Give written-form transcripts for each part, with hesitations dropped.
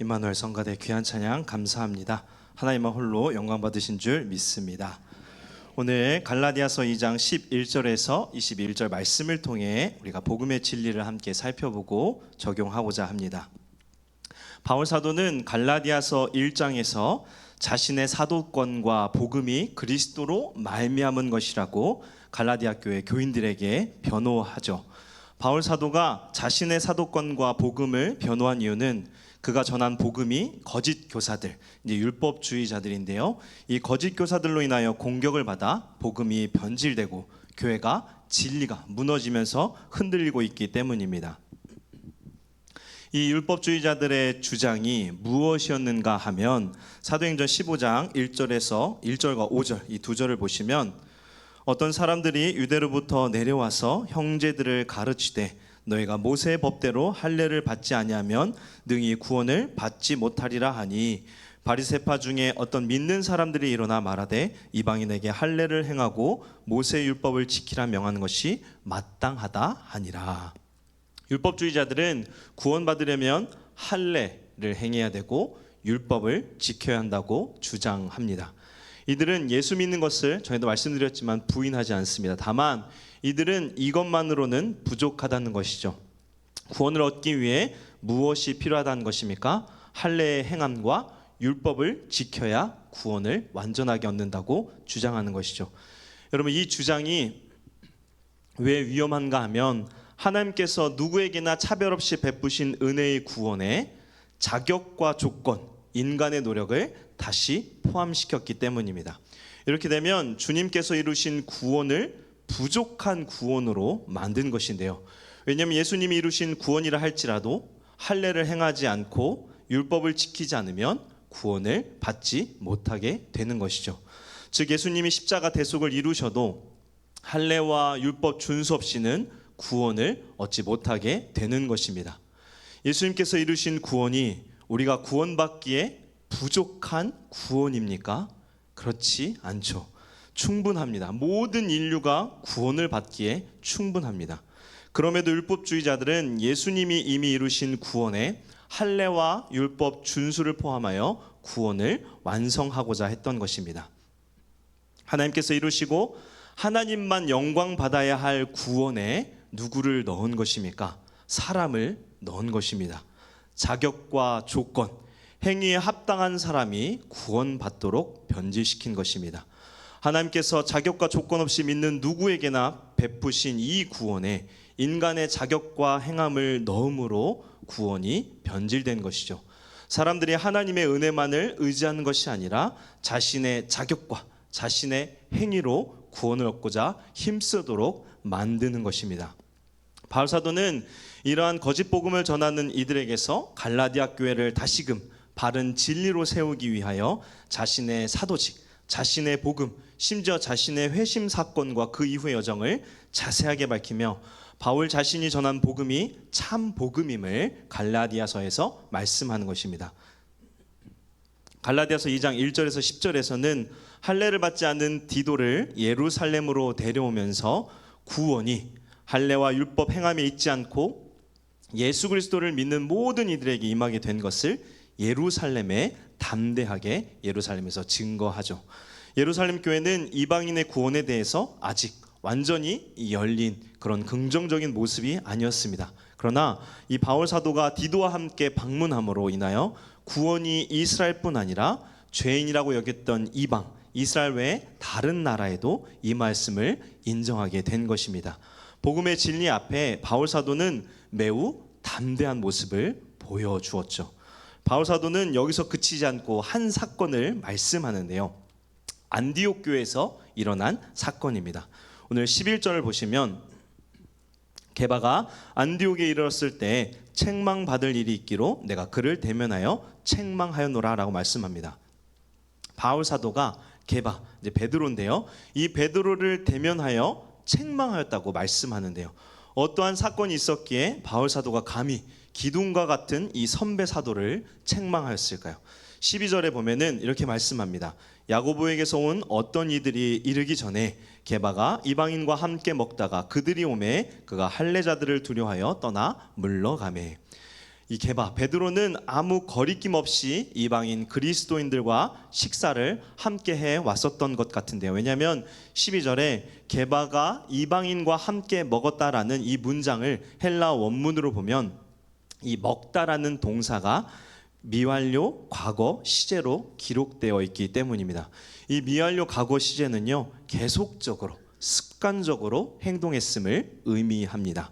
임마누엘 성가대 귀한 찬양 감사합니다. 하나님만 홀로 영광 받으신 줄 믿습니다. 오늘 갈라디아서 2장 11절에서 21절 말씀을 통해 우리가 복음의 진리를 함께 살펴보고 적용하고자 합니다. 바울 사도는 갈라디아서 1장에서 자신의 사도권과 복음이 그리스도로 말미암은 것이라고 갈라디아 교회 교인들에게 변호하죠. 바울 사도가 자신의 사도권과 복음을 변호한 이유는 그가 전한 복음이 거짓 교사들, 이제 율법주의자들인데요. 이 거짓 교사들로 인하여 공격을 받아 복음이 변질되고 교회가 진리가 무너지면서 흔들리고 있기 때문입니다. 이 율법주의자들의 주장이 무엇이었는가 하면 사도행전 15장 1절에서 1절과 5절 이 두 절을 보시면 어떤 사람들이 유대로부터 내려와서 형제들을 가르치되 너희가 모세의 법대로 할례를 받지 아니하면 능히 구원을 받지 못하리라 하니 바리새파 중에 어떤 믿는 사람들이 일어나 말하되 이방인에게 할례를 행하고 모세의 율법을 지키라 명하는 것이 마땅하다 하니라. 율법주의자들은 구원받으려면 할례를 행해야 되고 율법을 지켜야 한다고 주장합니다. 이들은 예수 믿는 것을 전에도 말씀드렸지만 부인하지 않습니다. 다만 이들은 이것만으로는 부족하다는 것이죠. 구원을 얻기 위해 무엇이 필요하다는 것입니까? 할례의 행함과 율법을 지켜야 구원을 완전하게 얻는다고 주장하는 것이죠. 여러분, 이 주장이 왜 위험한가 하면 하나님께서 누구에게나 차별 없이 베푸신 은혜의 구원에 자격과 조건, 인간의 노력을 다시 포함시켰기 때문입니다. 이렇게 되면 주님께서 이루신 구원을 부족한 구원으로 만든 것인데요. 왜냐하면 예수님이 이루신 구원이라 할지라도 할례를 행하지 않고 율법을 지키지 않으면 구원을 받지 못하게 되는 것이죠. 즉 예수님이 십자가 대속을 이루셔도 할례와 율법 준수 없이는 구원을 얻지 못하게 되는 것입니다. 예수님께서 이루신 구원이 우리가 구원받기에 부족한 구원입니까? 그렇지 않죠. 충분합니다. 모든 인류가 구원을 받기에 충분합니다. 그럼에도 율법주의자들은 예수님이 이미 이루신 구원에 할례와 율법 준수를 포함하여 구원을 완성하고자 했던 것입니다. 하나님께서 이루시고 하나님만 영광 받아야 할 구원에 누구를 넣은 것입니까? 사람을 넣은 것입니다. 자격과 조건, 행위에 합당한 사람이 구원받도록 변질시킨 것입니다. 하나님께서 자격과 조건 없이 믿는 누구에게나 베푸신 이 구원에 인간의 자격과 행함을 넣음으로 구원이 변질된 것이죠. 사람들이 하나님의 은혜만을 의지하는 것이 아니라 자신의 자격과 자신의 행위로 구원을 얻고자 힘쓰도록 만드는 것입니다. 바울 사도는 이러한 거짓 복음을 전하는 이들에게서 갈라디아 교회를 다시금 바른 진리로 세우기 위하여 자신의 사도직, 자신의 복음, 심지어 자신의 회심 사건과 그 이후의 여정을 자세하게 밝히며 바울 자신이 전한 복음이 참 복음임을 갈라디아서에서 말씀하는 것입니다. 갈라디아서 2장 1절에서 10절에서는 할례를 받지 않은 디도를 예루살렘으로 데려오면서 구원이 할례와 율법 행함에 있지 않고 예수 그리스도를 믿는 모든 이들에게 임하게 된 것을 예루살렘에 담대하게 예루살렘에서 증거하죠. 예루살렘 교회는 이방인의 구원에 대해서 아직 완전히 열린 그런 긍정적인 모습이 아니었습니다. 그러나 이 바울 사도가 디도와 함께 방문함으로 인하여 구원이 이스라엘뿐 아니라 죄인이라고 여겼던 이방, 이스라엘 외에 다른 나라에도 이 말씀을 인정하게 된 것입니다. 복음의 진리 앞에 바울 사도는 매우 담대한 모습을 보여주었죠. 바울 사도는 여기서 그치지 않고 한 사건을 말씀하는데요. 안디옥 교회에서 일어난 사건입니다. 오늘 11절을 보시면 게바가 안디옥에 이르렀을 때 책망받을 일이 있기로 내가 그를 대면하여 책망하였노라 라고 말씀합니다. 바울 사도가 게바, 이제 베드로인데요. 이 베드로를 대면하여 책망하였다고 말씀하는데요. 어떠한 사건이 있었기에 바울 사도가 감히 기둥과 같은 이 선배 사도를 책망하였을까요? 12절에 보면은 이렇게 말씀합니다. 야고보에게서 온 어떤 이들이 이르기 전에 게바가 이방인과 함께 먹다가 그들이 오매 그가 할례자들을 두려워하여 떠나 물러가매. 이 게바 베드로는 아무 거리낌 없이 이방인 그리스도인들과 식사를 함께 해 왔었던 것 같은데요. 왜냐하면 12절에 게바가 이방인과 함께 먹었다라는 이 문장을 헬라 원문으로 보면 이 먹다라는 동사가 미완료 과거 시제로 기록되어 있기 때문입니다. 이 미완료 과거 시제는요, 계속적으로 습관적으로 행동했음을 의미합니다.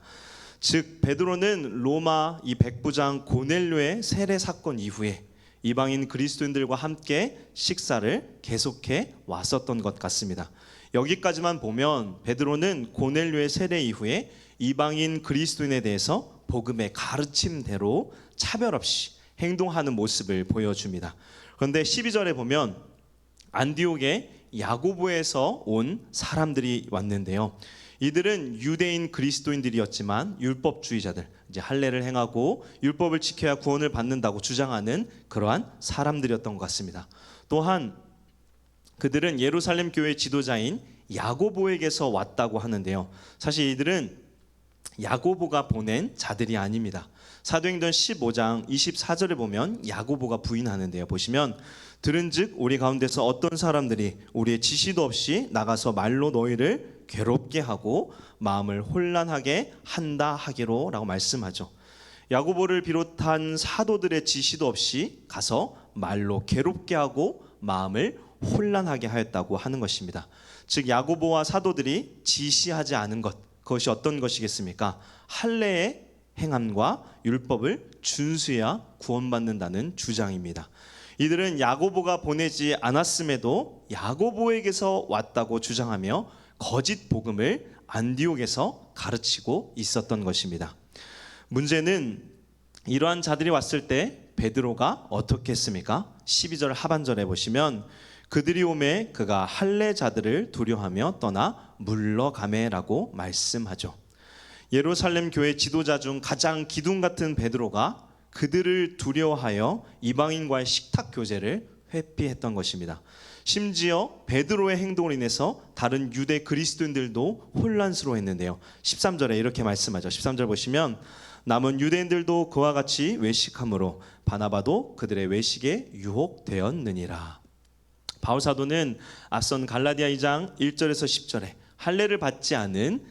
즉 베드로는 로마 이 백부장 고넬료의 세례 사건 이후에 이방인 그리스도인들과 함께 식사를 계속해 왔었던 것 같습니다. 여기까지만 보면 베드로는 고넬료의 세례 이후에 이방인 그리스도인에 대해서 복음의 가르침대로 차별 없이 행동하는 모습을 보여줍니다. 그런데 12절에 보면 안디옥에 야고보에서 온 사람들이 왔는데요. 이들은 유대인 그리스도인들이었지만 율법주의자들, 이제 할례를 행하고 율법을 지켜야 구원을 받는다고 주장하는 그러한 사람들이었던 것 같습니다. 또한 그들은 예루살렘 교회 지도자인 야고보에게서 왔다고 하는데요. 사실 이들은 야고보가 보낸 자들이 아닙니다. 사도행전 15장 24절에 보면 야고보가 부인하는데요. 보시면 들은즉 우리 가운데서 어떤 사람들이 우리의 지시도 없이 나가서 말로 너희를 괴롭게 하고 마음을 혼란하게 한다 하기로 라고 말씀하죠. 야고보를 비롯한 사도들의 지시도 없이 가서 말로 괴롭게 하고 마음을 혼란하게 하였다고 하는 것입니다. 즉 야고보와 사도들이 지시하지 않은 것, 그것이 어떤 것이겠습니까? 할례의 행함과 율법을 준수해야 구원받는다는 주장입니다. 이들은 야고보가 보내지 않았음에도 야고보에게서 왔다고 주장하며 거짓 복음을 안디옥에서 가르치고 있었던 것입니다. 문제는 이러한 자들이 왔을 때 베드로가 어떻게 했습니까? 12절 하반절에 보시면 그들이 오매 그가 할례자들을 두려워하며 떠나 물러가매라고 말씀하죠. 예루살렘 교회 지도자 중 가장 기둥 같은 베드로가 그들을 두려워하여 이방인과의 식탁 교제를 회피했던 것입니다. 심지어 베드로의 행동으로 인해서 다른 유대 그리스도인들도 혼란스러워했는데요. 13절에 이렇게 말씀하죠. 13절 보시면 남은 유대인들도 그와 같이 외식함으로 바나바도 그들의 외식에 유혹되었느니라. 바울 사도는 앞선 갈라디아 2장 1절에서 10절에 할례를 받지 않은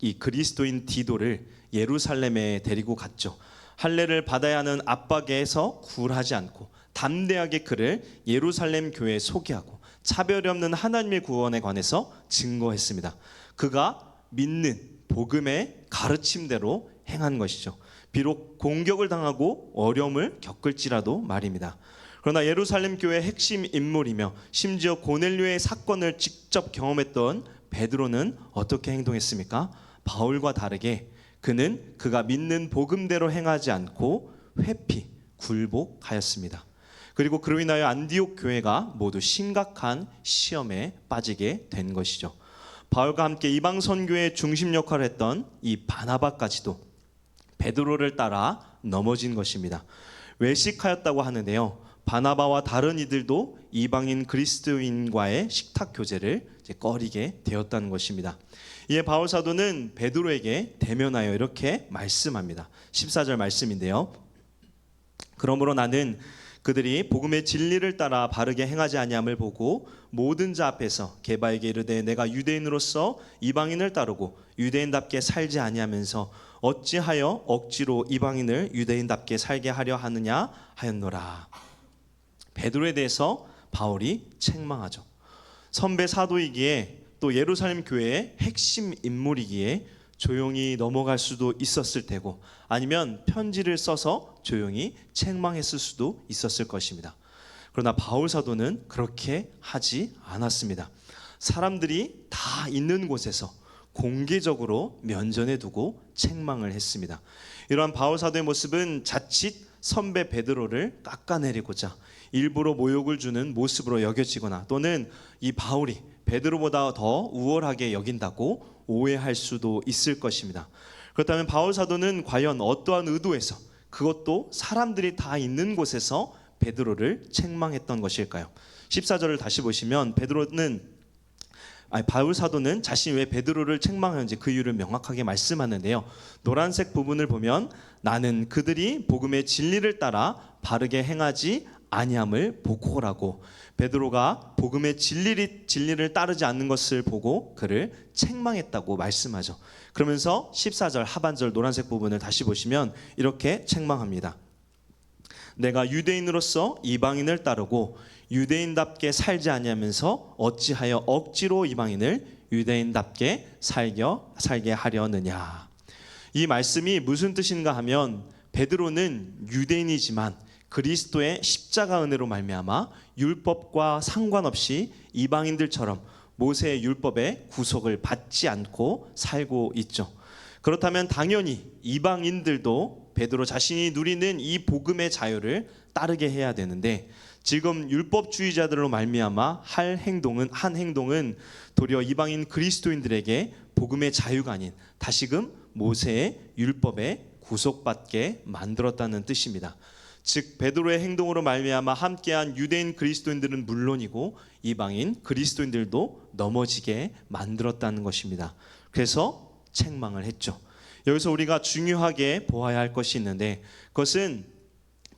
이 그리스도인 디도를 예루살렘에 데리고 갔죠. 할례를 받아야 하는 압박에서 굴하지 않고 담대하게 그를 예루살렘 교회에 소개하고 차별이 없는 하나님의 구원에 관해서 증거했습니다. 그가 믿는 복음의 가르침대로 행한 것이죠. 비록 공격을 당하고 어려움을 겪을지라도 말입니다. 그러나 예루살렘 교회의 핵심 인물이며 심지어 고넬료의 사건을 직접 경험했던 베드로는 어떻게 행동했습니까? 바울과 다르게 그는 그가 믿는 복음대로 행하지 않고 회피, 굴복하였습니다. 그리고 그로 인하여 안디옥 교회가 모두 심각한 시험에 빠지게 된 것이죠. 바울과 함께 이방 선교의 중심 역할을 했던 이 바나바까지도 베드로를 따라 넘어진 것입니다. 외식하였다고 하는데요. 바나바와 다른 이들도 이방인 그리스도인과의 식탁 교제를 꺼리게 되었다는 것입니다. 이에 바울 사도는 베드로에게 대면하여 이렇게 말씀합니다. 14절 말씀인데요. 그러므로 나는 그들이 복음의 진리를 따라 바르게 행하지 아니함을 보고 모든 자 앞에서 게바에게 이르되 내가 유대인으로서 이방인을 따르고 유대인답게 살지 아니하면서 어찌하여 억지로 이방인을 유대인답게 살게 하려 하느냐 하였노라. 베드로에 대해서 바울이 책망하죠. 선배 사도이기에 또 예루살렘 교회의 핵심 인물이기에 조용히 넘어갈 수도 있었을 테고 아니면 편지를 써서 조용히 책망했을 수도 있었을 것입니다. 그러나 바울 사도는 그렇게 하지 않았습니다. 사람들이 다 있는 곳에서 공개적으로 면전에 두고 책망을 했습니다. 이러한 바울 사도의 모습은 자칫 선배 베드로를 깎아내리고자 일부러 모욕을 주는 모습으로 여겨지거나 또는 이 바울이 베드로보다 더 우월하게 여긴다고 오해할 수도 있을 것입니다. 그렇다면 바울 사도는 과연 어떠한 의도에서 그것도 사람들이 다 있는 곳에서 베드로를 책망했던 것일까요? 14절을 다시 보시면 바울 사도는 자신이 왜 베드로를 책망하는지 그 이유를 명확하게 말씀하는데요. 노란색 부분을 보면 나는 그들이 복음의 진리를 따라 바르게 행하지 아니함을 보고라고, 베드로가 복음의 진리를 따르지 않는 것을 보고 그를 책망했다고 말씀하죠. 그러면서 14절 하반절 노란색 부분을 다시 보시면 이렇게 책망합니다. 내가 유대인으로서 이방인을 따르고 유대인답게 살지 아니하면서 어찌하여 억지로 이방인을 유대인답게 살게 하려느냐. 이 말씀이 무슨 뜻인가 하면 베드로는 유대인이지만 그리스도의 십자가 은혜로 말미암아 율법과 상관없이 이방인들처럼 모세의 율법의 구속을 받지 않고 살고 있죠. 그렇다면 당연히 이방인들도 베드로 자신이 누리는 이 복음의 자유를 따르게 해야 되는데, 지금 율법주의자들로 말미암아 한 행동은 도리어 이방인 그리스도인들에게 복음의 자유가 아닌 다시금 모세의 율법에 구속받게 만들었다는 뜻입니다. 즉 베드로의 행동으로 말미암아 함께한 유대인 그리스도인들은 물론이고 이방인 그리스도인들도 넘어지게 만들었다는 것입니다. 그래서 책망을 했죠. 여기서 우리가 중요하게 보아야 할 것이 있는데, 그것은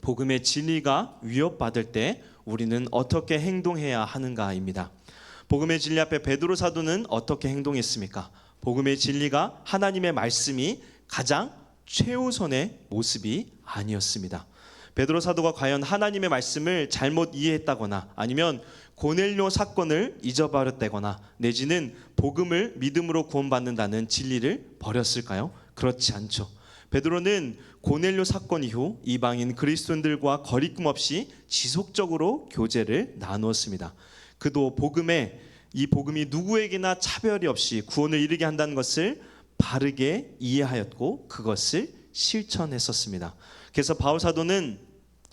복음의 진리가 위협받을 때 우리는 어떻게 행동해야 하는가입니다. 복음의 진리 앞에 베드로 사도는 어떻게 행동했습니까? 복음의 진리가 하나님의 말씀이 가장 최우선의 모습이 아니었습니다. 베드로 사도가 과연 하나님의 말씀을 잘못 이해했다거나 아니면 고넬료 사건을 잊어버렸다거나 내지는 복음을 믿음으로 구원받는다는 진리를 버렸을까요? 그렇지 않죠. 베드로는 고넬료 사건 이후 이방인 그리스도인들과 거리낌 없이 지속적으로 교제를 나누었습니다. 그도 이 복음이 누구에게나 차별이 없이 구원을 이루게 한다는 것을 바르게 이해하였고 그것을 실천했었습니다. 그래서 바울 사도는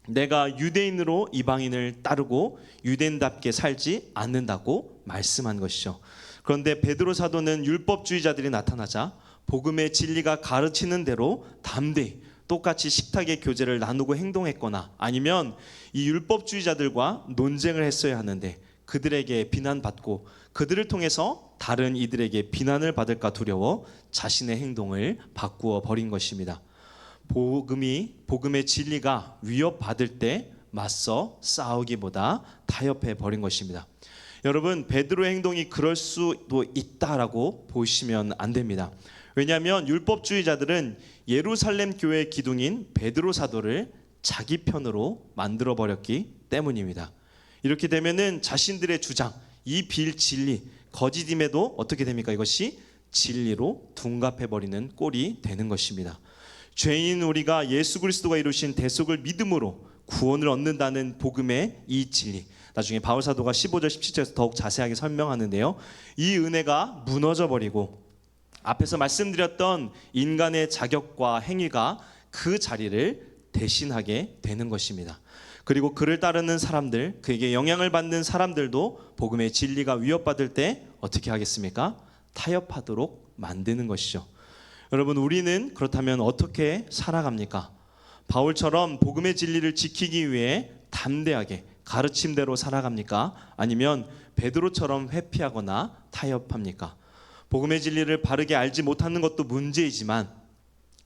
내가 유대인으로 이방인을 따르고 유대인답게 살지 않는다고 말씀한 것이죠. 그런데 베드로 사도는 율법주의자들이 나타나자 복음의 진리가 가르치는 대로 담대히 똑같이 식탁의 교제를 나누고 행동했거나 아니면 이 율법주의자들과 논쟁을 했어야 하는데 그들에게 비난받고 그들을 통해서 다른 이들에게 비난을 받을까 두려워 자신의 행동을 바꾸어 버린 것입니다. 복음의 진리가 위협받을 때 맞서 싸우기보다 타협해 버린 것입니다. 여러분, 베드로의 행동이 그럴 수도 있다라고 보시면 안 됩니다. 왜냐하면 율법주의자들은 예루살렘 교회의 기둥인 베드로 사도를 자기 편으로 만들어 버렸기 때문입니다. 이렇게 되면은 자신들의 주장, 이 빌진리, 거짓임에도 어떻게 됩니까? 이것이 진리로 둔갑해 버리는 꼴이 되는 것입니다. 죄인 우리가 예수 그리스도가 이루신 대속을 믿음으로 구원을 얻는다는 복음의 이 진리, 나중에 바울 사도가 15절 17절에서 더욱 자세하게 설명하는데요, 이 은혜가 무너져 버리고 앞에서 말씀드렸던 인간의 자격과 행위가 그 자리를 대신하게 되는 것입니다. 그리고 그를 따르는 사람들, 그에게 영향을 받는 사람들도 복음의 진리가 위협받을 때 어떻게 하겠습니까? 타협하도록 만드는 것이죠. 여러분, 우리는 그렇다면 어떻게 살아갑니까? 바울처럼 복음의 진리를 지키기 위해 담대하게 가르침대로 살아갑니까? 아니면 베드로처럼 회피하거나 타협합니까? 복음의 진리를 바르게 알지 못하는 것도 문제이지만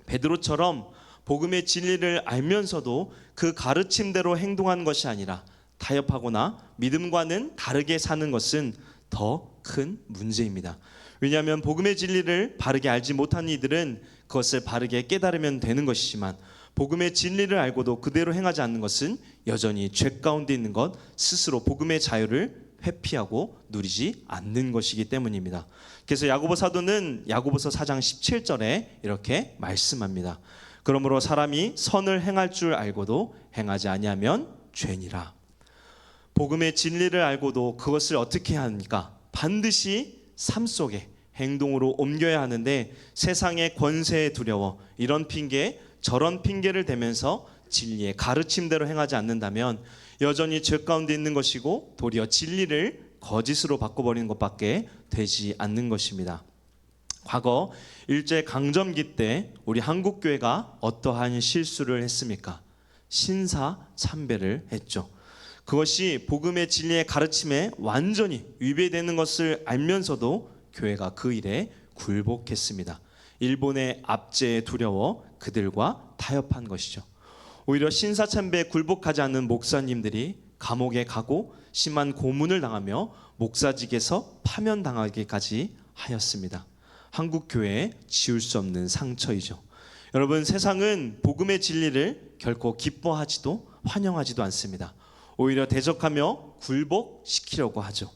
베드로처럼 복음의 진리를 알면서도 그 가르침대로 행동하는 것이 아니라 타협하거나 믿음과는 다르게 사는 것은 더 큰 문제입니다. 왜냐하면 복음의 진리를 바르게 알지 못하는 이들은 그것을 바르게 깨달으면 되는 것이지만 복음의 진리를 알고도 그대로 행하지 않는 것은 여전히 죄 가운데 있는 것, 스스로 복음의 자유를 회피하고 누리지 않는 것이기 때문입니다. 그래서 야고보 사도는 야고보서 4장 17절에 이렇게 말씀합니다. 그러므로 사람이 선을 행할 줄 알고도 행하지 아니하면 죄니라. 복음의 진리를 알고도 그것을 어떻게 해야 합니까? 반드시 삶 속에 행동으로 옮겨야 하는데 세상의 권세에 두려워 이런 핑계 저런 핑계를 대면서 진리의 가르침대로 행하지 않는다면 여전히 죄 가운데 있는 것이고 도리어 진리를 거짓으로 바꿔버리는 것밖에 되지 않는 것입니다. 과거 일제 강점기 때 우리 한국교회가 어떠한 실수를 했습니까? 신사참배를 했죠. 그것이 복음의 진리의 가르침에 완전히 위배되는 것을 알면서도 교회가 그 일에 굴복했습니다. 일본의 압제에 두려워 그들과 타협한 것이죠. 오히려 신사참배에 굴복하지 않는 목사님들이 감옥에 가고 심한 고문을 당하며 목사직에서 파면당하기까지 하였습니다. 한국 교회에 지울 수 없는 상처이죠. 여러분, 세상은 복음의 진리를 결코 기뻐하지도 환영하지도 않습니다. 오히려 대적하며 굴복시키려고 하죠.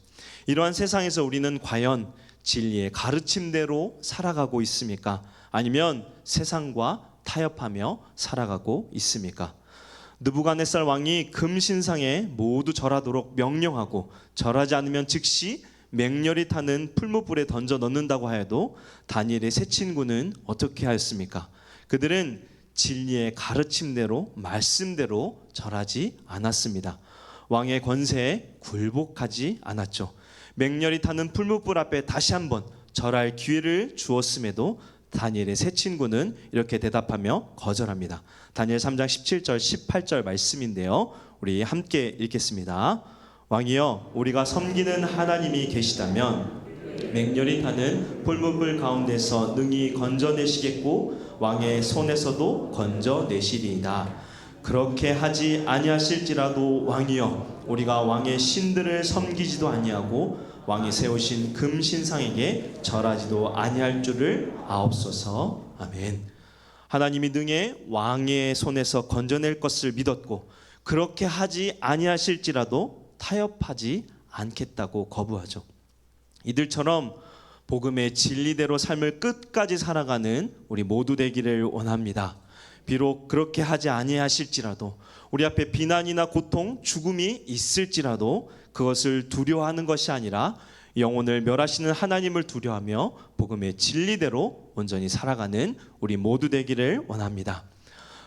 이러한 세상에서 우리는 과연 진리의 가르침대로 살아가고 있습니까? 아니면 세상과 타협하며 살아가고 있습니까? 느부갓네살 왕이 금신상에 모두 절하도록 명령하고 절하지 않으면 즉시 맹렬히 타는 풀무불에 던져 넣는다고 하여도 다니엘의 세 친구는 어떻게 하였습니까? 그들은 진리의 가르침대로 말씀대로 절하지 않았습니다. 왕의 권세에 굴복하지 않았죠. 맹렬히 타는 풀무불 앞에 다시 한번 절할 기회를 주었음에도 다니엘의 세 친구는 이렇게 대답하며 거절합니다. 다니엘 3장 17절 18절 말씀인데요, 우리 함께 읽겠습니다. 왕이여, 우리가 섬기는 하나님이 계시다면 맹렬히 타는 풀무불 가운데서 능히 건져내시겠고 왕의 손에서도 건져내시리이다. 그렇게 하지 아니하실지라도 왕이여, 우리가 왕의 신들을 섬기지도 아니하고 왕이 세우신 금신상에게 절하지도 아니할 줄을 아옵소서. 아멘. 하나님이 능히 왕의 손에서 건져낼 것을 믿었고 그렇게 하지 아니하실지라도 타협하지 않겠다고 거부하죠. 이들처럼 복음의 진리대로 삶을 끝까지 살아가는 우리 모두 되기를 원합니다. 비록 그렇게 하지 아니하실지라도, 우리 앞에 비난이나 고통, 죽음이 있을지라도 그것을 두려워하는 것이 아니라 영혼을 멸하시는 하나님을 두려워하며 복음의 진리대로 온전히 살아가는 우리 모두 되기를 원합니다.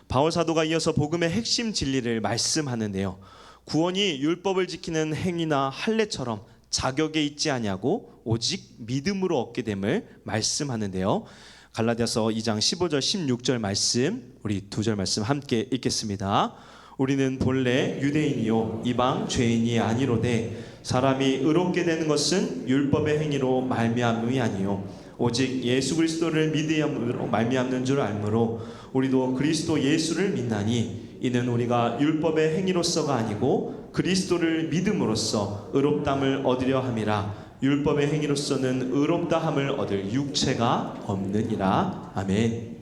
바울 사도가 이어서 복음의 핵심 진리를 말씀하는데요, 구원이 율법을 지키는 행위나 할례처럼 자격에 있지 아니하고 오직 믿음으로 얻게 됨을 말씀하는데요, 갈라디아서 2장 15절 16절 말씀, 우리 두 절 말씀 함께 읽겠습니다. 우리는 본래 유대인이요 이방 죄인이 아니로되 사람이 의롭게 되는 것은 율법의 행위로 말미암음이 아니요 오직 예수 그리스도를 믿음으로 말미암는 줄 알므로 우리도 그리스도 예수를 믿나니 이는 우리가 율법의 행위로서가 아니고 그리스도를 믿음으로써 의롭다함을 얻으려 함이라. 율법의 행위로서는 의롭다함을 얻을 육체가 없느니라. 아멘.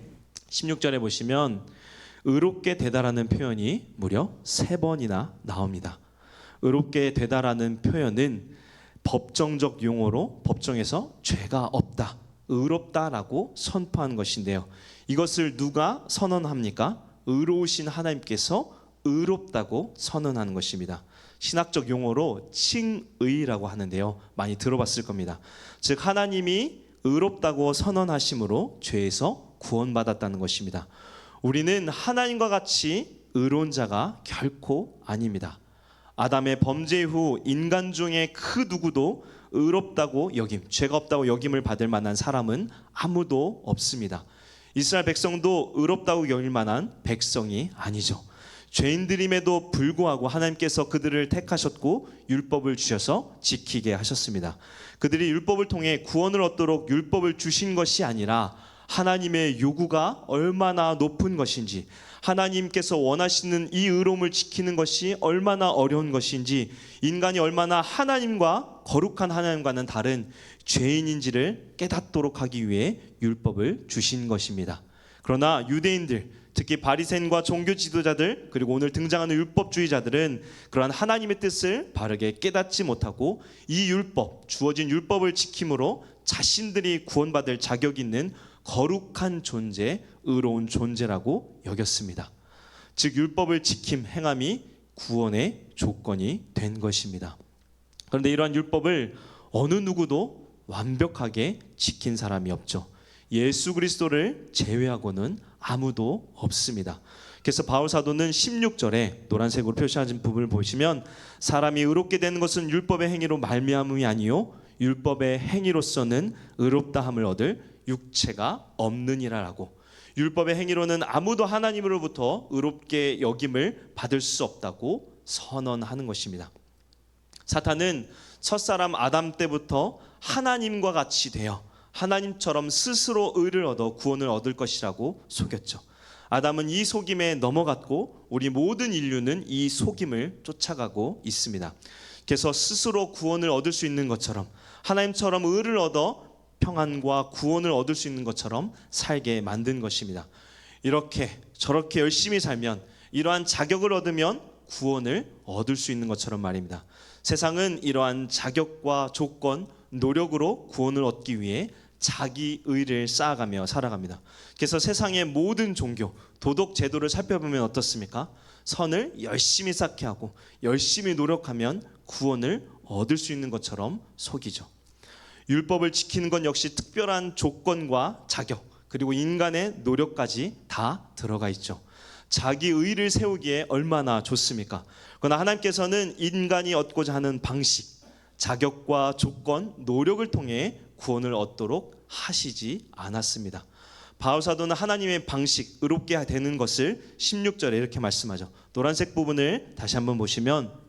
16절에 보시면 의롭게 되다라는 표현이 무려 3번이나 나옵니다. 의롭게 되다라는 표현은 법정적 용어로 법정에서 죄가 없다, 의롭다라고 선포한 것인데요, 이것을 누가 선언합니까? 의로우신 하나님께서 의롭다고 선언하는 것입니다. 신학적 용어로 칭의라고 하는데요, 많이 들어봤을 겁니다. 즉 하나님이 의롭다고 선언하심으로 죄에서 구원받았다는 것입니다. 우리는 하나님과 같이 의로운 자가 결코 아닙니다. 아담의 범죄 후 인간 중에 그 누구도 의롭다고 여김, 죄가 없다고 여김을 받을 만한 사람은 아무도 없습니다. 이스라엘 백성도 의롭다고 여길 만한 백성이 아니죠. 죄인들임에도 불구하고 하나님께서 그들을 택하셨고 율법을 주셔서 지키게 하셨습니다. 그들이 율법을 통해 구원을 얻도록 율법을 주신 것이 아니라 하나님의 요구가 얼마나 높은 것인지, 하나님께서 원하시는 이 의로움을 지키는 것이 얼마나 어려운 것인지, 인간이 얼마나 하나님과 거룩한 하나님과는 다른 죄인인지를 깨닫도록 하기 위해 율법을 주신 것입니다. 그러나 유대인들, 특히 바리새인과 종교 지도자들, 그리고 오늘 등장하는 율법주의자들은 그러한 하나님의 뜻을 바르게 깨닫지 못하고 이 율법, 주어진 율법을 지킴으로 자신들이 구원받을 자격 있는 거룩한 존재, 의로운 존재라고 여겼습니다. 즉 율법을 지킴, 행함이 구원의 조건이 된 것입니다. 그런데 이러한 율법을 어느 누구도 완벽하게 지킨 사람이 없죠. 예수 그리스도를 제외하고는 아무도 없습니다. 그래서 바울 사도는 16절에 노란색으로 표시하신 부분을 보시면 사람이 의롭게 되는 것은 율법의 행위로 말미암음이 아니요 율법의 행위로서는 의롭다함을 얻을 육체가 없느니라라고, 율법의 행위로는 아무도 하나님으로부터 의롭게 여김을 받을 수 없다고 선언하는 것입니다. 사탄은 첫사람 아담 때부터 하나님과 같이 되어 하나님처럼 스스로 의를 얻어 구원을 얻을 것이라고 속였죠. 아담은 이 속임에 넘어갔고 우리 모든 인류는 이 속임을 쫓아가고 있습니다. 그래서 스스로 구원을 얻을 수 있는 것처럼 하나님처럼 의를 얻어 평안과 구원을 얻을 수 있는 것처럼 살게 만든 것입니다. 이렇게 저렇게 열심히 살면 이러한 자격을 얻으면 구원을 얻을 수 있는 것처럼 말입니다. 세상은 이러한 자격과 조건, 노력으로 구원을 얻기 위해 자기 의를 쌓아가며 살아갑니다. 그래서 세상의 모든 종교, 도덕 제도를 살펴보면 어떻습니까? 선을 열심히 쌓게 하고 열심히 노력하면 구원을 얻을 수 있는 것처럼 속이죠. 율법을 지키는 건 역시 특별한 조건과 자격, 그리고 인간의 노력까지 다 들어가 있죠. 자기 의를 세우기에 얼마나 좋습니까? 그러나 하나님께서는 인간이 얻고자 하는 방식, 자격과 조건, 노력을 통해 구원을 얻도록 하시지 않았습니다. 바울 사도는 하나님의 방식, 의롭게 되는 것을 16절에 이렇게 말씀하죠. 노란색 부분을 다시 한번 보시면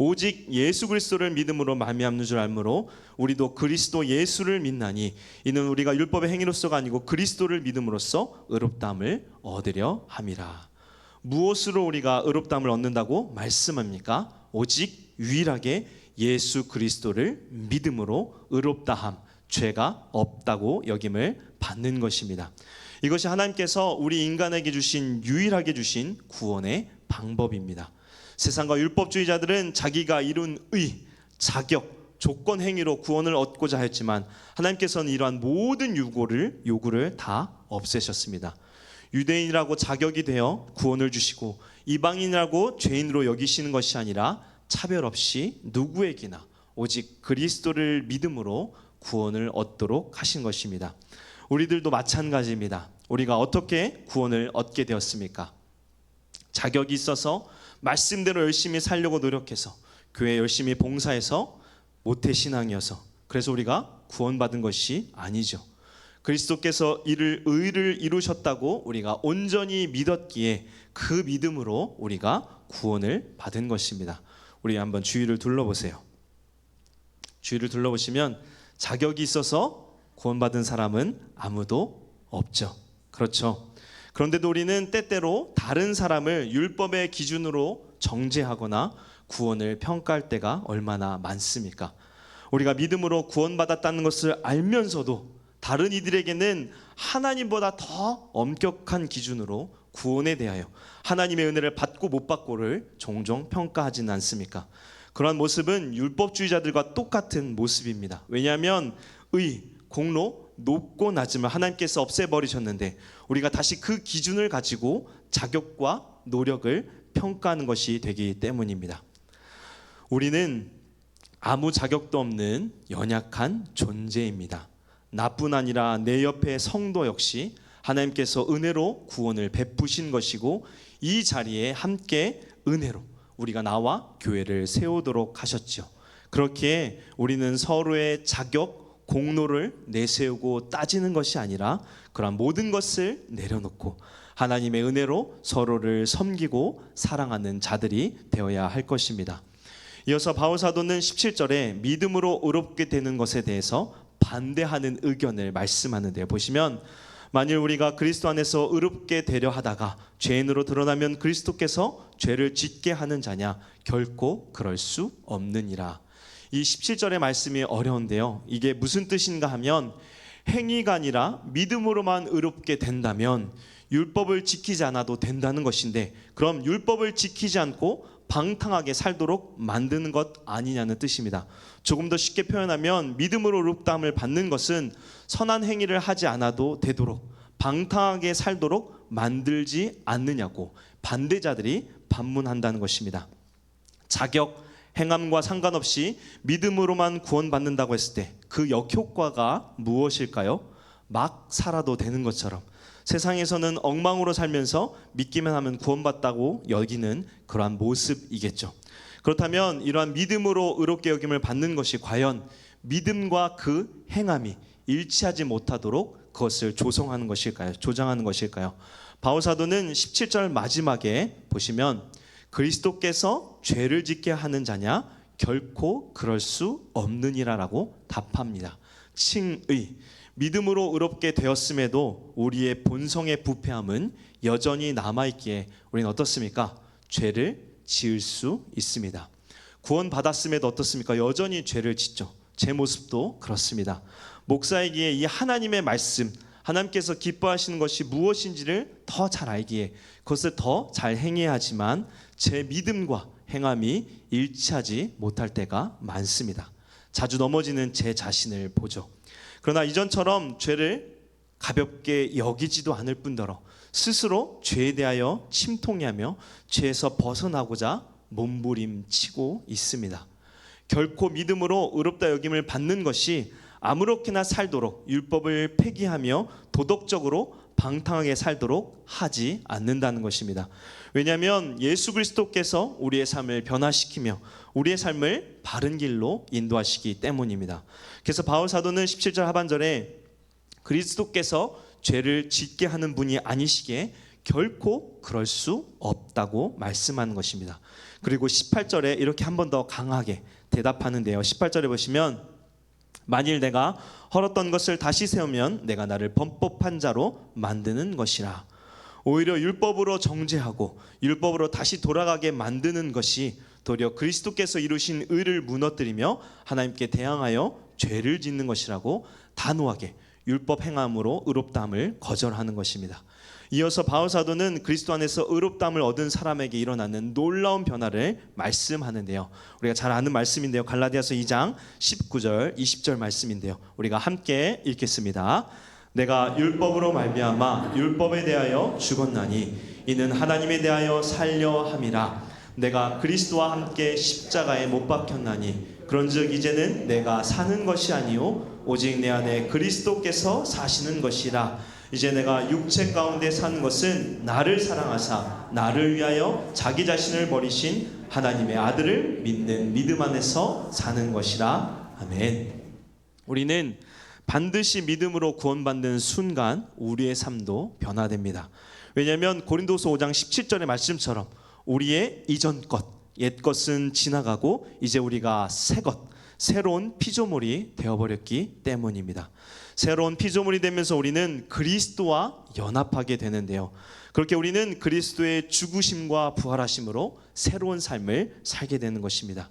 오직 예수 그리스도를 믿음으로 말미암는 줄 알므로 우리도 그리스도 예수를 믿나니 이는 우리가 율법의 행위로서가 아니고 그리스도를 믿음으로써 의롭다함을 얻으려 함이라. 무엇으로 우리가 의롭다함을 얻는다고 말씀합니까? 오직 유일하게 예수 그리스도를 믿음으로 의롭다함, 죄가 없다고 여김을 받는 것입니다. 이것이 하나님께서 우리 인간에게 주신 유일하게 주신 구원의 방법입니다. 세상과 율법주의자들은 자기가 이룬 의, 자격, 조건 행위로 구원을 얻고자 했지만 하나님께서는 이러한 모든 요구를 다 없애셨습니다. 유대인이라고 자격이 되어 구원을 주시고 이방인이라고 죄인으로 여기시는 것이 아니라 차별 없이 누구에게나 오직 그리스도를 믿음으로 구원을 얻도록 하신 것입니다. 우리들도 마찬가지입니다. 우리가 어떻게 구원을 얻게 되었습니까? 자격이 있어서 말씀대로 열심히 살려고 노력해서 교회 열심히 봉사해서 모태신앙이어서 그래서 우리가 구원받은 것이 아니죠. 그리스도께서 의를 이루셨다고 우리가 온전히 믿었기에 그 믿음으로 우리가 구원을 받은 것입니다. 우리 한번 주위를 둘러보세요. 주위를 둘러보시면 자격이 있어서 구원받은 사람은 아무도 없죠. 그렇죠. 그런데도 우리는 때때로 다른 사람을 율법의 기준으로 정죄하거나 구원을 평가할 때가 얼마나 많습니까? 우리가 믿음으로 구원받았다는 것을 알면서도 다른 이들에게는 하나님보다 더 엄격한 기준으로 구원에 대하여 하나님의 은혜를 받고 못 받고를 종종 평가하지는 않습니까? 그러한 모습은 율법주의자들과 똑같은 모습입니다. 왜냐하면 의, 공로, 높고 낮음을 하나님께서 없애버리셨는데 우리가 다시 그 기준을 가지고 자격과 노력을 평가하는 것이 되기 때문입니다. 우리는 아무 자격도 없는 연약한 존재입니다. 나뿐 아니라 내 옆의 성도 역시 하나님께서 은혜로 구원을 베푸신 것이고 이 자리에 함께 은혜로 우리가 나와 교회를 세우도록 하셨죠. 그렇기에 우리는 서로의 자격, 공로를 내세우고 따지는 것이 아니라 그러한 모든 것을 내려놓고 하나님의 은혜로 서로를 섬기고 사랑하는 자들이 되어야 할 것입니다. 이어서 바울 사도는 17절에 믿음으로 의롭게 되는 것에 대해서 반대하는 의견을 말씀하는데요. 보시면 만일 우리가 그리스도 안에서 의롭게 되려 하다가 죄인으로 드러나면 그리스도께서 죄를 짓게 하는 자냐? 결코 그럴 수 없느니라. 이 17절의 말씀이 어려운데요. 이게 무슨 뜻인가 하면 행위가 아니라 믿음으로만 의롭게 된다면 율법을 지키지 않아도 된다는 것인데 그럼 율법을 지키지 않고 방탕하게 살도록 만드는 것 아니냐는 뜻입니다. 조금 더 쉽게 표현하면 믿음으로 의롭다함을 받는 것은 선한 행위를 하지 않아도 되도록 방탕하게 살도록 만들지 않느냐고 반대자들이 반문한다는 것입니다. 자격, 행함과 상관없이 믿음으로만 구원받는다고 했을 때 그 역효과가 무엇일까요? 막 살아도 되는 것처럼 세상에서는 엉망으로 살면서 믿기만 하면 구원받다고 여기는 그러한 모습이겠죠. 그렇다면 이러한 믿음으로 의롭게 여김을 받는 것이 과연 믿음과 그 행함이 일치하지 못하도록 그것을 조성하는 것일까요? 조장하는 것일까요? 바울 사도는 17절 마지막에 보시면 그리스도께서 죄를 짓게 하는 자냐? 결코 그럴 수 없느니라라고 답합니다. 칭의, 믿음으로 의롭게 되었음에도 우리의 본성의 부패함은 여전히 남아있기에 우리는 어떻습니까? 죄를 지을 수 있습니다. 구원받았음에도 어떻습니까? 여전히 죄를 짓죠. 제 모습도 그렇습니다. 목사이기에 이 하나님의 말씀, 하나님께서 기뻐하시는 것이 무엇인지를 더 잘 알기에 그것을 더 잘 행해야 하지만 제 믿음과 행함이 일치하지 못할 때가 많습니다. 자주 넘어지는 제 자신을 보죠. 그러나 이전처럼 죄를 가볍게 여기지도 않을 뿐더러 스스로 죄에 대하여 침통해하며 죄에서 벗어나고자 몸부림치고 있습니다. 결코 믿음으로 의롭다 여김을 받는 것이 아무렇게나 살도록 율법을 폐기하며 도덕적으로 방탕하게 살도록 하지 않는다는 것입니다. 왜냐하면 예수 그리스도께서 우리의 삶을 변화시키며 우리의 삶을 바른 길로 인도하시기 때문입니다. 그래서 바울 사도는 17절 하반절에 그리스도께서 죄를 짓게 하는 분이 아니시기에 결코 그럴 수 없다고 말씀하는 것입니다. 그리고 18절에 이렇게 한 번 더 강하게 대답하는데요. 18절에 보시면 만일 내가 헐었던 것을 다시 세우면 내가 나를 범법한 자로 만드는 것이라. 오히려 율법으로 정죄하고 율법으로 다시 돌아가게 만드는 것이 도리어 그리스도께서 이루신 의를 무너뜨리며 하나님께 대항하여 죄를 짓는 것이라고 단호하게 율법 행함으로 의롭다함을 거절하는 것입니다. 이어서 바울 사도는 그리스도 안에서 의롭다함을 얻은 사람에게 일어나는 놀라운 변화를 말씀하는데요. 우리가 잘 아는 말씀인데요. 갈라디아서 2장 19절 20절 말씀인데요. 우리가 함께 읽겠습니다. 내가 율법으로 말미암아 율법에 대하여 죽었나니 이는 하나님에 대하여 살려 함이라. 내가 그리스도와 함께 십자가에 못 박혔나니 그런즉 이제는 내가 사는 것이 아니요 오직 내 안에 그리스도께서 사시는 것이라. 이제 내가 육체 가운데 사는 것은 나를 사랑하사 나를 위하여 자기 자신을 버리신 하나님의 아들을 믿는 믿음 안에서 사는 것이라. 아멘. 우리는 반드시 믿음으로 구원받는 순간 우리의 삶도 변화됩니다. 왜냐하면 고린도서 5장 17절의 말씀처럼 우리의 이전 것, 옛 것은 지나가고 이제 우리가 새 것, 새로운 피조물이 되어버렸기 때문입니다. 새로운 피조물이 되면서 우리는 그리스도와 연합하게 되는데요. 그렇게 우리는 그리스도의 죽으심과 부활하심으로 새로운 삶을 살게 되는 것입니다.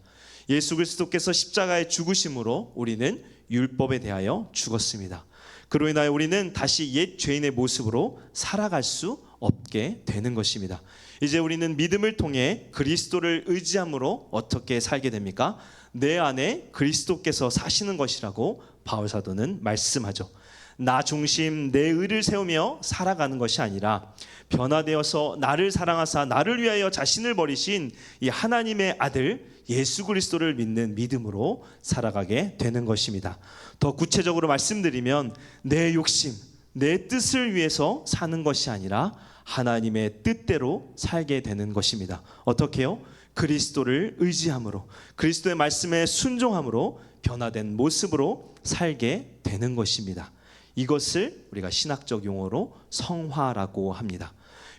예수 그리스도께서 십자가의 죽으심으로 우리는 율법에 대하여 죽었습니다. 그로 인하여 우리는 다시 옛 죄인의 모습으로 살아갈 수 없게 되는 것입니다. 이제 우리는 믿음을 통해 그리스도를 의지함으로 어떻게 살게 됩니까? 내 안에 그리스도께서 사시는 것이라고 바울 사도는 말씀하죠. 나 중심 내 의를 세우며 살아가는 것이 아니라 변화되어서 나를 사랑하사 나를 위하여 자신을 버리신 이 하나님의 아들 예수 그리스도를 믿는 믿음으로 살아가게 되는 것입니다. 더 구체적으로 말씀드리면 내 욕심, 내 뜻을 위해서 사는 것이 아니라 하나님의 뜻대로 살게 되는 것입니다. 어떻게요? 그리스도를 의지함으로 그리스도의 말씀에 순종함으로 변화된 모습으로 살게 되는 것입니다. 이것을 우리가 신학적 용어로 성화라고 합니다.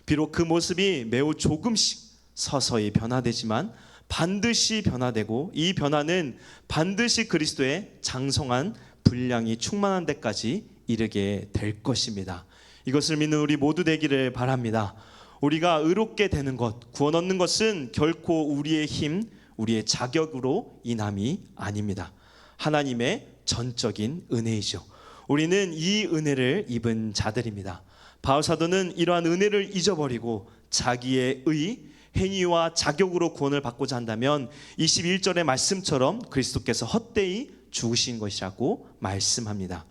비록 그 모습이 매우 조금씩 서서히 변화되지만 반드시 변화되고 이 변화는 반드시 그리스도의 장성한 분량이 충만한 데까지 이르게 될 것입니다. 이것을 믿는 우리 모두 되기를 바랍니다. 우리가 의롭게 되는 것, 구원 얻는 것은 결코 우리의 힘, 우리의 자격으로 인함이 아닙니다. 하나님의 전적인 은혜이죠. 우리는 이 은혜를 입은 자들입니다. 바울 사도는 이러한 은혜를 잊어버리고 자기의 의, 행위와 자격으로 구원을 받고자 한다면 21절의 말씀처럼 그리스도께서 헛되이 죽으신 것이라고 말씀합니다.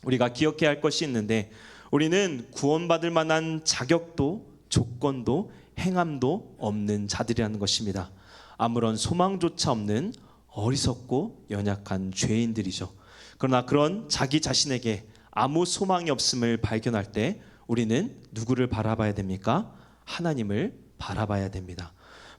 우리가 기억해야 할 것이 있는데 우리는 구원받을 만한 자격도 조건도 행함도 없는 자들이라는 것입니다. 아무런 소망조차 없는 어리석고 연약한 죄인들이죠. 그러나 그런 자기 자신에게 아무 소망이 없음을 발견할 때 우리는 누구를 바라봐야 됩니까? 하나님을 바라봐야 됩니다.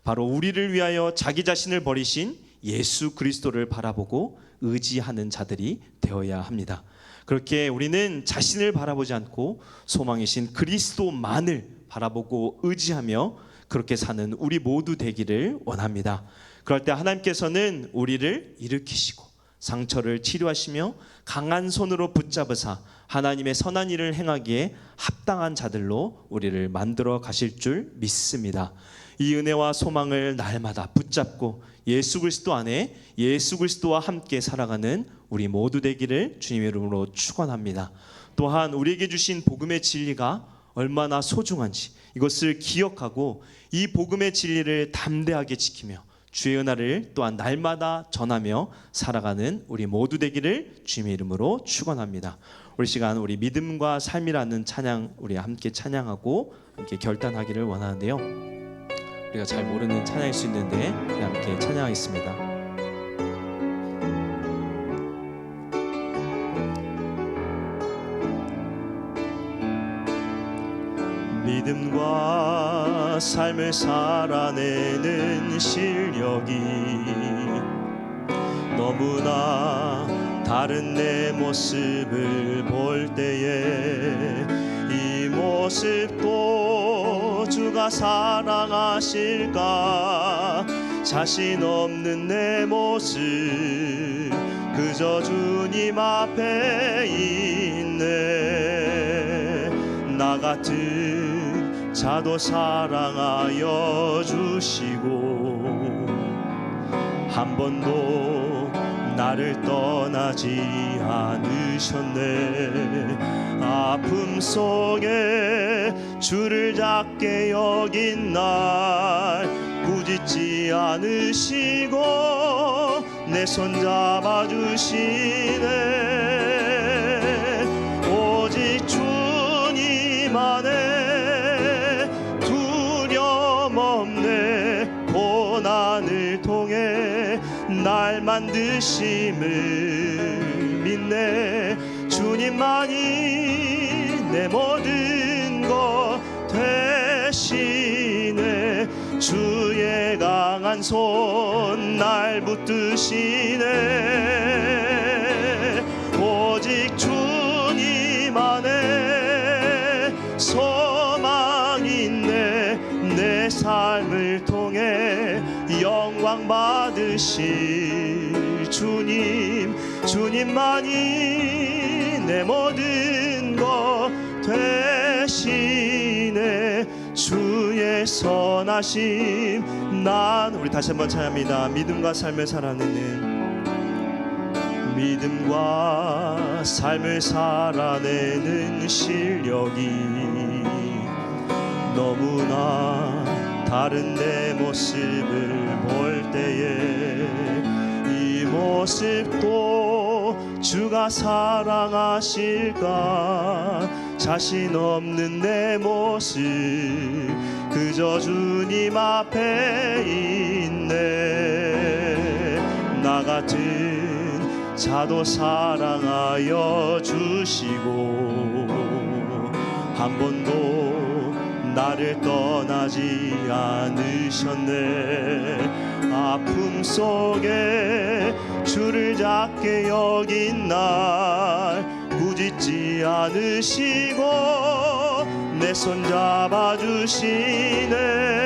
바로 우리를 위하여 자기 자신을 버리신 예수 그리스도를 바라보고 의지하는 자들이 되어야 합니다. 그렇게 우리는 자신을 바라보지 않고 소망이신 그리스도만을 바라보고 의지하며 그렇게 사는 우리 모두 되기를 원합니다. 그럴 때 하나님께서는 우리를 일으키시고 상처를 치료하시며 강한 손으로 붙잡으사 하나님의 선한 일을 행하기에 합당한 자들로 우리를 만들어 가실 줄 믿습니다. 이 은혜와 소망을 날마다 붙잡고 예수 그리스도 안에 예수 그리스도와 함께 살아가는 우리 모두 되기를 주님의 이름으로 축원합니다. 또한 우리에게 주신 복음의 진리가 얼마나 소중한지 이것을 기억하고 이 복음의 진리를 담대하게 지키며 주의 은혜를 또한 날마다 전하며 살아가는 우리 모두 되기를 주님의 이름으로 축원합니다. 우리 시간 우리 믿음과 삶이라는 찬양 우리 함께 찬양하고 함께 결단하기를 원하는데요. 우리가 잘 모르는 찬양일 수 있는데 우리 함께 찬양하겠습니다. 믿음과 삶을 살아내는 실력이 너무나 다른 내 모습을 볼 때에 이 모습도 주가 사랑하실까 자신 없는 내 모습 그저 주님 앞에 있네. 나 같은 자도 사랑하여 주시고 한 번도 나를 떠나지 않으셨네. 아픔 속에 주를 작게 여긴 날 꾸짖지 않으시고 내 손 잡아주시네. 오직 주님 안에 두려움 없네. 고난을 통해 날 만드심을 믿네. 주님만이 내 모든 것 되시네. 주의 강한 손 날 붙드시네. 오직 주님 안에 소망 있네. 내 삶을 통해 영광 받으실 주님, 주님만이 내 모든 것 되시네. 주의 선하심 난 우리 다시 한번 찬양합니다. 믿음과 삶을 살아내는 믿음과 삶을 살아내는 실력이 너무나 다른 내 모습을 볼 때에 이 모습도 주가 사랑하실까 자신 없는 내 모습 그저 주님 앞에 있네. 나 같은 자도 사랑하여 주시고 한 번도 나를 떠나지 않으셨네. 아픔 속에 주를 작게 여긴 날 꾸짖지 않으시고 내 손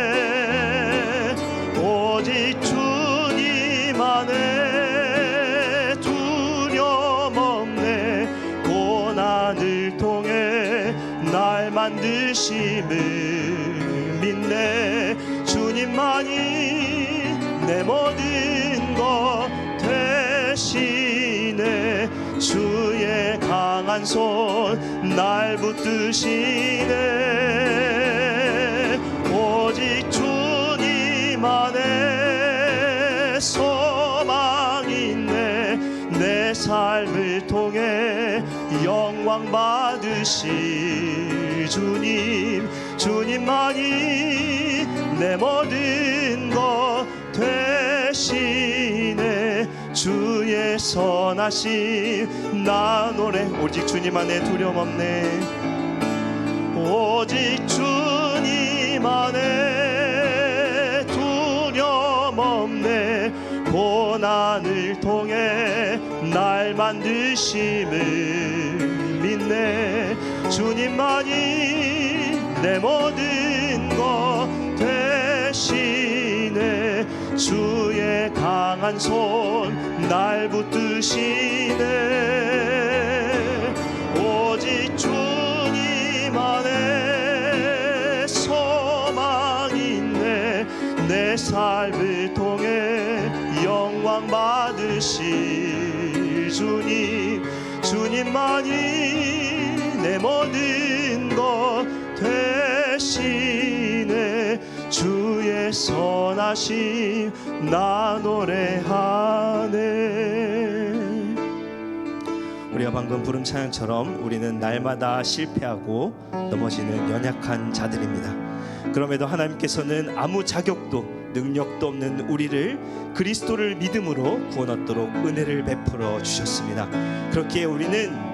잡아주시네. 오직 주님 안에 두려움 없네. 고난을 통해 날 만드심을 믿네. 주님만이 내 모든 것 되시네. 주의 강한 손 날 붙드시네. 오직 주님 안에 소망 있네. 내 삶을 통해 영광 받으실 주님, 주님만이 내 모든 것 되시네. 주의 선하심 나 노래. 오직 주님 안에 두려움 없네. 오직 주님 안에 두려움 없네. 고난을 통해 날 만드심을 믿네. 주님만이 내 모든 것 주의 강한 손 날 붙드시네. 오직 주님 안에 소망이 있네. 내 삶을 통해 영광 받으실 주님, 주님만이 내 모든 것 되시네. 주의 선하심 나 노래하네. 우리가 방금 부른 찬양처럼 우리는 날마다 실패하고 넘어지는 연약한 자들입니다. 그럼에도 하나님께서는 아무 자격도 능력도 없는 우리를 그리스도를 믿음으로 구원 얻도록 은혜를 베풀어 주셨습니다. 그렇기에 우리는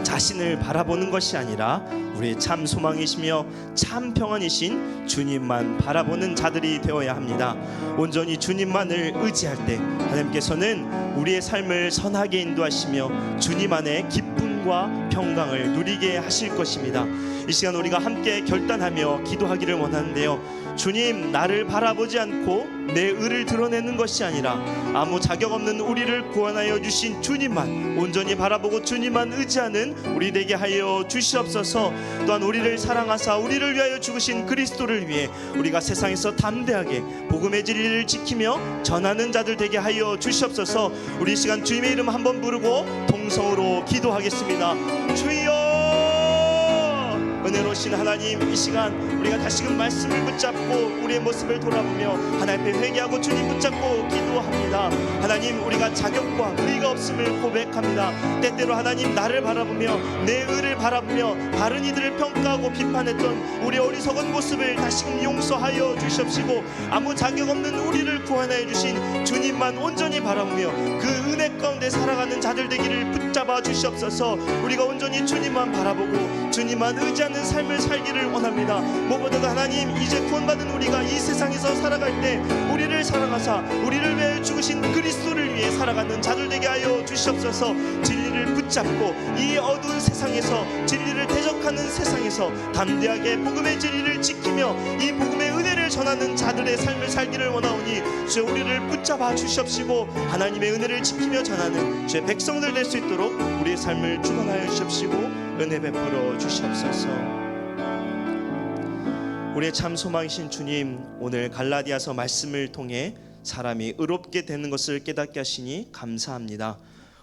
자신을 바라보는 것이 아니라 우리의 참 소망이시며 참 평안이신 주님만 바라보는 자들이 되어야 합니다. 온전히 주님만을 의지할 때 하나님께서는 우리의 삶을 선하게 인도하시며 주님 안에 기쁨과 평강을 누리게 하실 것입니다. 이 시간 우리가 함께 결단하며 기도하기를 원하는데요, 주님, 나를 바라보지 않고 내 의를 드러내는 것이 아니라 아무 자격 없는 우리를 구원하여 주신 주님만 온전히 바라보고 주님만 의지하는 우리 되게 하여 주시옵소서. 또한 우리를 사랑하사 우리를 위하여 죽으신 그리스도를 위해 우리가 세상에서 담대하게 복음의 진리를 지키며 전하는 자들 되게 하여 주시옵소서. 우리 이 시간 주님의 이름 한번 부르고 동성으로 기도하겠습니다. 주여, 은혜로우신 하나님, 이 시간 우리가 다시금 말씀을 붙잡고 우리의 모습을 돌아보며 하나님 앞에 회개하고 주님 붙잡고 기도합니다. 하나님, 우리가 자격과 의가 없음을 고백합니다. 때때로 하나님, 나를 바라보며 내 의를 바라보며 다른 이들을 평가하고 비판했던 우리 어리석은 모습을 다시금 용서하여 주시옵시고, 아무 자격 없는 우리를 구원하여 주신 주님만 온전히 바라보며 그 은혜 가운데 살아가는 자들 되기를 붙잡아 주시옵소서. 우리가 온전히 주님만 바라보고 주님만 의지하는 삶을 살기를 원합니다. 무엇보다도 하나님, 이제 구원받은 우리가 이 세상에서 살아갈 때 우리를 사랑하사 우리를 위해 죽으신 그리스도를 위해 살아가는 자들 되게 하여 주시옵소서. 진리를 붙잡고 이 어두운 세상에서, 진리를 대적하는 세상에서 담대하게 복음의 진리를 지키며 이 복음의 은혜를 전하는 자들의 삶을 살기를 원하오니 주여, 우리를 붙잡아 주시옵시고 하나님의 은혜를 지키며 전하는 주의 백성들 될 수 있도록 우리의 삶을 주관하여 주시옵시고 은혜 베풀어 주시옵소서. 우리의 참 소망이신 주님, 오늘 갈라디아서 말씀을 통해 사람이 의롭게 되는 것을 깨닫게 하시니 감사합니다.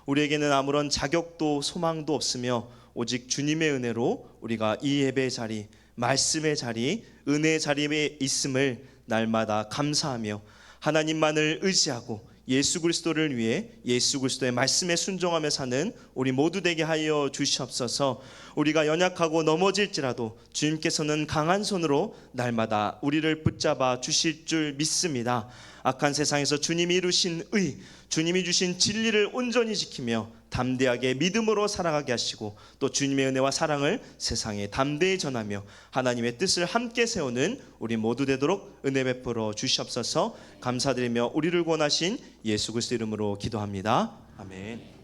우리에게는 아무런 자격도 소망도 없으며 오직 주님의 은혜로 우리가 이 예배의 자리, 말씀의 자리, 은혜의 자리에 있음을 날마다 감사하며 하나님만을 의지하고 예수 그리스도를 위해 예수 그리스도의 말씀에 순종하며 사는 우리 모두 되게 하여 주시옵소서. 우리가 연약하고 넘어질지라도 주님께서는 강한 손으로 날마다 우리를 붙잡아 주실 줄 믿습니다. 악한 세상에서 주님이 이루신 의, 주님이 주신 진리를 온전히 지키며 담대하게 믿음으로 살아가게 하시고, 또 주님의 은혜와 사랑을 세상에 담대히 전하며 하나님의 뜻을 함께 세우는 우리 모두 되도록 은혜 베풀어 주시옵소서. 감사드리며 우리를 구원하신 예수 그리스도 이름으로 기도합니다. 아멘.